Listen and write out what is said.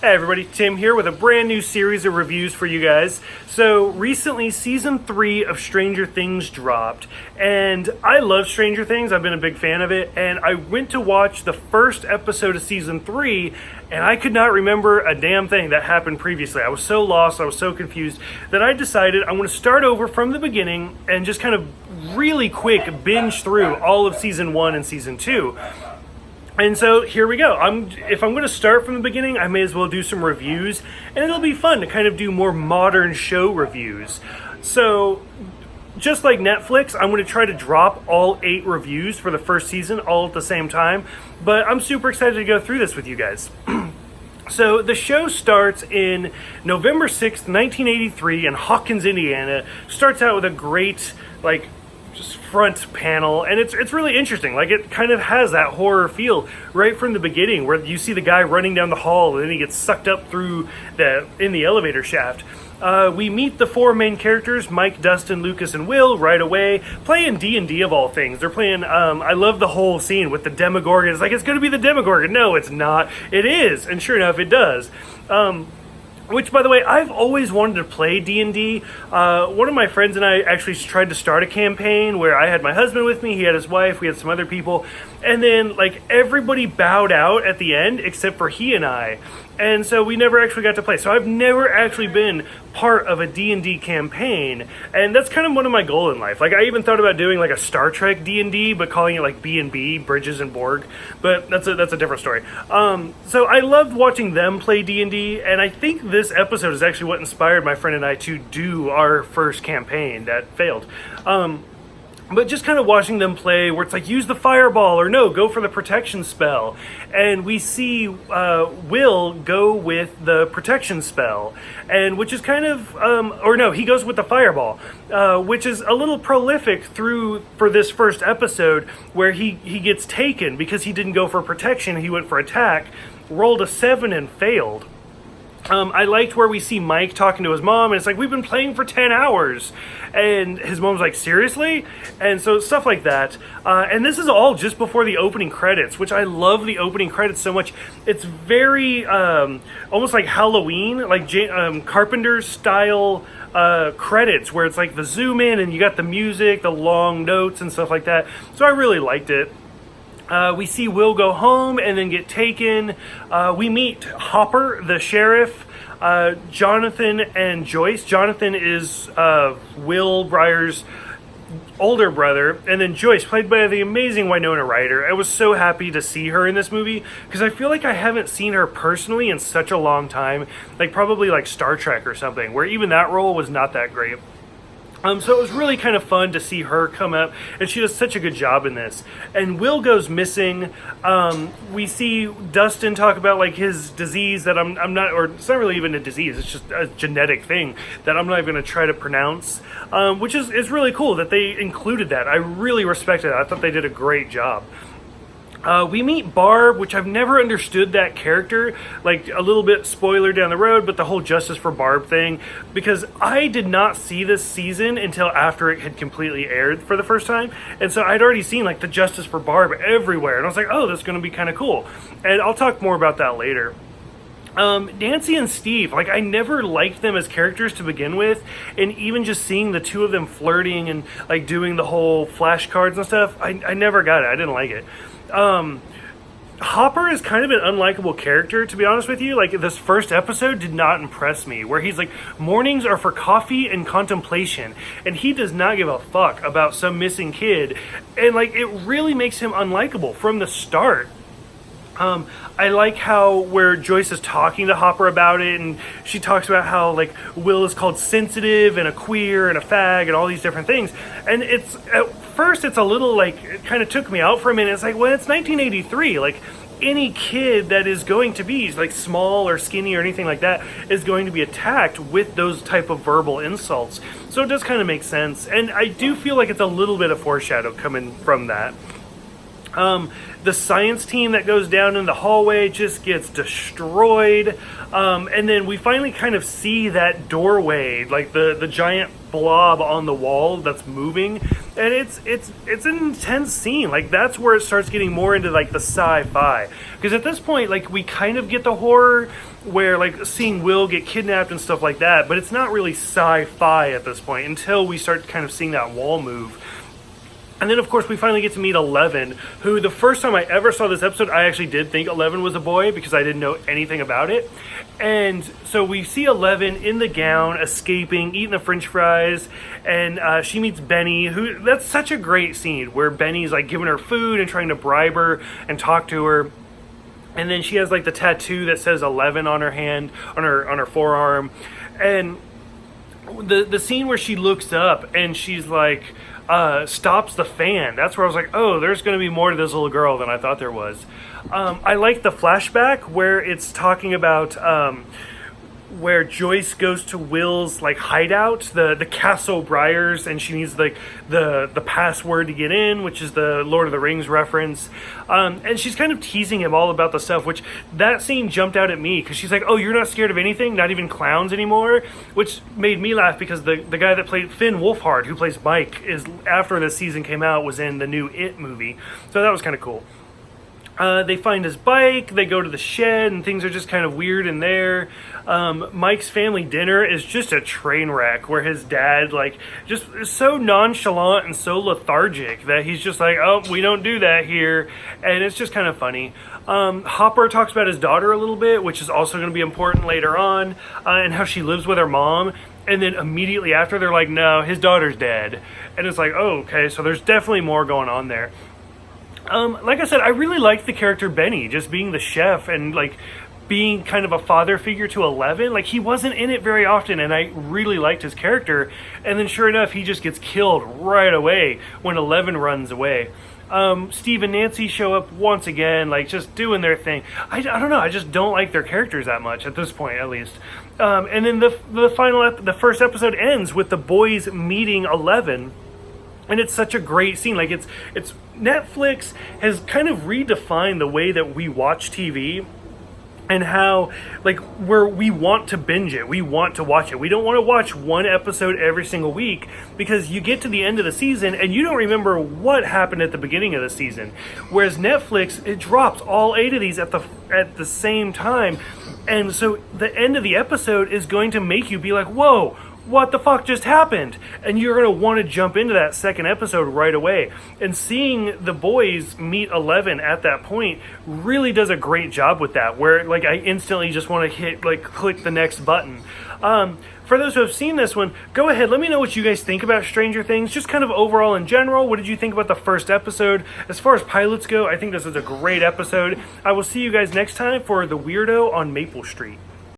Hey everybody, Tim here with a brand new series of reviews for you guys. So recently season 3 of Stranger Things dropped, and I love Stranger Things. I've been a big fan of it, and I went to watch the first episode of season 3, and I could not remember a damn thing that happened previously. I was so lost, I was so confused, that I decided I'm going to start over from the beginning and just kind of really quick binge through all of season 1 and season 2. And so here we go. If I'm going to start from the beginning, I may as well do some reviews, and it'll be fun to kind of do more modern show reviews. So just like Netflix, I'm going to try to drop all 8 reviews for the first season all at the same time, but I'm super excited to go through this with you guys. So the show starts in November 6th, 1983 in Hawkins, Indiana. Starts out with a great, just front panel, and it's really interesting. It kind of has that horror feel right from the beginning, where you see the guy running down the hall and then he gets sucked up through in the elevator shaft. We meet the 4 main characters, Mike, Dustin, Lucas, and Will, right away, playing D&D of all things. They're playing, I love the whole scene with the Demogorgon. It's going to be the Demogorgon. No, it's not. It is, and sure enough, it does. Which, by the way, I've always wanted to play D&D. One of my friends and I actually tried to start a campaign where I had my husband with me, he had his wife, we had some other people, and then, everybody bowed out at the end except for he and I. And so we never actually got to play. So I've never actually been part of a D&D campaign, and that's kind of one of my goals in life. I even thought about doing a Star Trek D&D, but calling it B&B, Bridges and Borg. But that's a different story. So I loved watching them play D&D, and I think this episode is actually what inspired my friend and I to do our first campaign that failed. But just kind of watching them play, where it's use the fireball, or no, go for the protection spell. And we see Will go with the protection spell, and which is kind of, or no, he goes with the fireball, which is a little prolific for this first episode, where he gets taken because he didn't go for protection, he went for attack, rolled a 7 and failed. I liked where we see Mike talking to his mom, and it's we've been playing for 10 hours. And his mom's seriously? And so stuff like that. And this is all just before the opening credits, which I love the opening credits so much. It's very, almost like Halloween, Carpenter's style credits, where it's the zoom in and you got the music, the long notes and stuff like that. So I really liked it. We see Will go home and then get taken. We meet Hopper, the sheriff, Jonathan, and Joyce. Jonathan is Will Byers' older brother, and then Joyce, played by the amazing Winona Ryder. I was so happy to see her in this movie, because I feel like I haven't seen her personally in such a long time, probably Star Trek or something, where even that role was not that great. So it was really kind of fun to see her come up, and she does such a good job in this. And Will goes missing. We see Dustin talk about his disease that I'm not, or it's not really even a disease, it's just a genetic thing that I'm not even going to try to pronounce, which is really cool that they included that. I really respected it. I thought they did a great job. We meet Barb, which I've never understood that character, a little bit spoiler down the road, but the whole Justice for Barb thing, because I did not see this season until after it had completely aired for the first time, and so I'd already seen the Justice for Barb everywhere, and I was oh, that's going to be kind of cool, and I'll talk more about that later. Nancy and Steve, I never liked them as characters to begin with, and even just seeing the two of them flirting and doing the whole flashcards and stuff, I never got it. I didn't like it. Hopper is kind of an unlikable character, to be honest with you. This first episode did not impress me, where he's mornings are for coffee and contemplation, and he does not give a fuck about some missing kid, and it really makes him unlikable from the start. I like where Joyce is talking to Hopper about it, and she talks about how Will is called sensitive and a queer and a fag and all these different things, and it's at first it's a little it kind of took me out for a minute. It's well, it's 1983, any kid that is going to be small or skinny or anything like that is going to be attacked with those type of verbal insults, so it does kind of make sense, and I do feel it's a little bit of foreshadow coming from that. The science team that goes down in the hallway just gets destroyed. And then we finally kind of see that doorway, like the giant blob on the wall that's moving. And it's an intense scene. Like, that's where it starts getting more into like the sci-fi. Because at this point, like, we kind of get the horror where, like, seeing Will get kidnapped and stuff like that. But it's not really sci-fi at this point until we start kind of seeing that wall move. And then, of course, we finally get to meet Eleven, who the first time I ever saw this episode, I actually did think Eleven was a boy because I didn't know anything about it. And so we see Eleven in the gown, escaping, eating the french fries, and she meets Benny, that's such a great scene where Benny's, like, giving her food and trying to bribe her and talk to her. And then she has, like, the tattoo that says 11 on her hand, on her forearm. And the scene where she looks up and she's like, stops the fan. That's where I was like, oh, there's going to be more to this little girl than I thought there was. I like the flashback where it's talking about where Joyce goes to Will's, like, hideout, the Castle Byers, and she needs, like, the password to get in, which is the Lord of the Rings reference. And she's kind of teasing him all about the stuff, which that scene jumped out at me because she's like, oh, you're not scared of anything, not even clowns anymore, which made me laugh because the guy that played Finn Wolfhard, who plays Mike, is, after this season came out, was in the new It movie. So that was kind of cool. They find his bike, they go to the shed, and things are just kind of weird in there. Mike's family dinner is just a train wreck, where his dad, like, just is so nonchalant and so lethargic that he's just like, oh, we don't do that here, and it's just kind of funny. Hopper talks about his daughter a little bit, which is also going to be important later on, and how she lives with her mom. And then immediately after, they're like, no, his daughter's dead. And it's like, oh, okay, so there's definitely more going on there. Like I said, I really liked the character Benny, just being the chef and, like, being kind of a father figure to Eleven. Like, he wasn't in it very often, and I really liked his character. And then sure enough, he just gets killed right away when Eleven runs away. Steve and Nancy show up once again, like, just doing their thing. I don't know, I just don't like their characters that much, at this point, at least. And then the first episode ends with the boys meeting Eleven. And it's such a great scene. Like, it's Netflix has kind of redefined the way that we watch TV, and how, like, where we want to binge it, we want to watch it. We don't want to watch one episode every single week, because you get to the end of the season and you don't remember what happened at the beginning of the season. Whereas Netflix, it drops all 8 of these at the same time, and so the end of the episode is going to make you be like, whoa, what the fuck just happened? And you're going to want to jump into that second episode right away. And seeing the boys meet Eleven at that point really does a great job with that, where, like, I instantly just want to hit, like, click the next button. For those who have seen this one, go ahead, let me know what you guys think about Stranger Things, just kind of overall in general. What did you think about the first episode? As far as pilots go, I think this is a great episode. I will see you guys next time for The Weirdo on Maple Street.